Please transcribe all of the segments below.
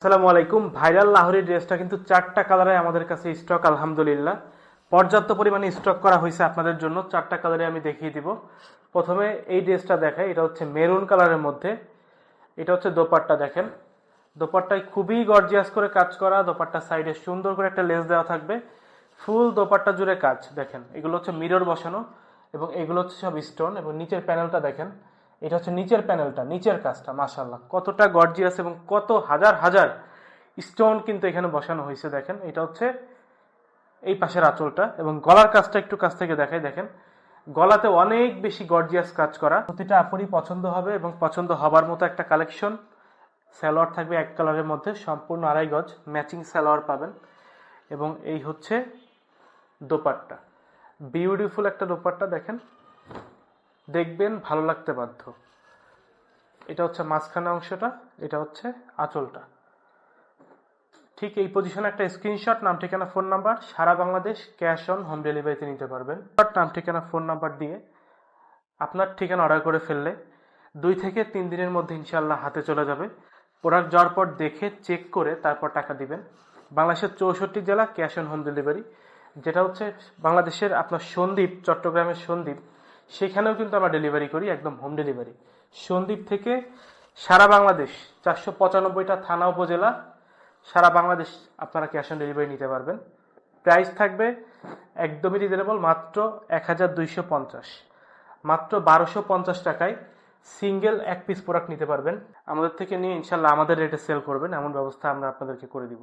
আসসালামু আলাইকুম। ভাইরাল লাহোরি ড্রেসটা কিন্তু 4টা কালারে আমাদের কাছে স্টক, আলহামদুলিল্লাহ পর্যাপ্ত পরিমাণে স্টক করা হয়েছে আপনাদের জন্য। 4টা কালারে আমি দেখিয়ে দিব। প্রথমে এই ড্রেসটা দেখাই, এটা হচ্ছে মেরুন কালারের মধ্যে। এটা হচ্ছে দোপাট্টা, দেখেন দোপাট্টায় খুবই গর্জিয়াস করে কাজ করা। দোপাট্টা সাইডে সুন্দর করে একটা লেস দেওয়া থাকবে, ফুল দোপাট্টা জুড়ে কাজ। দেখেন এগুলো হচ্ছে মিরর বসানো এবং এগুলো হচ্ছে সব স্টোন। এবং নিচের প্যানেলটা দেখেন, এটা হচ্ছে নিচের প্যানেলটা, নিচের কাজটা মাশাআল্লাহ কতটা গর্জিয়াস এবং কত হাজার হাজার স্টোন কিন্তু এখানে বসানো হয়েছে। দেখেন এটা হচ্ছে এই পাশের আঁচলটা এবং গলার কাজটা একটু কাছ থেকে দেখাই। দেখেন গলাতে অনেক বেশি গর্জিয়াস কাজ করা। প্রতিটা আপুরই পছন্দ হবে এবং পছন্দ হবার মতো একটা কালেকশন। সালোয়ার থাকবে এক কালারের মধ্যে, সম্পূর্ণ 2.5 গজ ম্যাচিং সালোয়ার পাবেন। এবং এই হচ্ছে দোপাট্টা, বিউটিফুল একটা দোপাট্টা। দেখেন দেখবেন ভালো লাগতে বাধ্য। এটা হচ্ছে মাঝখানে অংশটা, এটা হচ্ছে আঁচলটা। ঠিক এই পজিশনে একটা স্ক্রিনশট, নাম ঠিকানা ফোন নাম্বার, সারা বাংলাদেশ ক্যাশ অন হোম ডেলিভারিতে নিতে পারবেন। নাম ঠিকানা ফোন নাম্বার দিয়ে আপনার ঠিকানা অর্ডার করে ফেললে 2 থেকে 3 দিনের মধ্যে ইনশাআল্লাহ হাতে চলে যাবে। প্রোডাক্ট যাওয়ার পর দেখে চেক করে তারপর টাকা দিবেন। বাংলাদেশের 64 জেলা ক্যাশ অন হোম ডেলিভারি। যেটা হচ্ছে বাংলাদেশের আপনার সন্দ্বীপ, চট্টগ্রামের সন্দ্বীপ, সেখানেও কিন্তু আমরা ডেলিভারি করি, একদম হোম ডেলিভারি। সন্দ্বীপ থেকে সারা বাংলাদেশ 495টা থানা উপজেলা, সারা বাংলাদেশ আপনারা ক্যাশ অন ডেলিভারি নিতে পারবেন। প্রাইস থাকবে একদমই রিজনেবল, মাত্র 1250, মাত্র 1250 টাকায় সিঙ্গেল এক পিস প্রোডাক্ট নিতে পারবেন। আমাদের থেকে নিয়ে ইনশাল্লাহ আমাদের রেটে সেল করবেন, এমন ব্যবস্থা আমরা আপনাদেরকে করে দিব।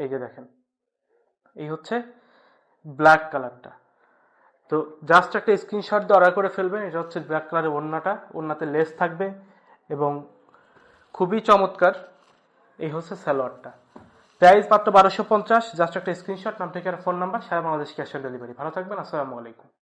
এই যে দেখেন, এই হচ্ছে ব্ল্যাক কালারটা। তো জাস্ট একটা স্ক্রিনশট দিয়ে অর্ডার করে ফেলবেন। এটা হচ্ছে ব্ল্যাক কালারের ওড়নাটা, ওড়নাতে লেস থাকবে এবং খুবই চমৎকার। এই হচ্ছে সালোয়ারটা। প্রাইস মাত্র 1250। জাস্ট একটা স্ক্রিনশট, নাম ঠিকানা ফোন নাম্বার, সারা বাংলাদেশ ক্যাশ অন ডেলিভারি। ভালো থাকবেন, আসসালামু আলাইকুম।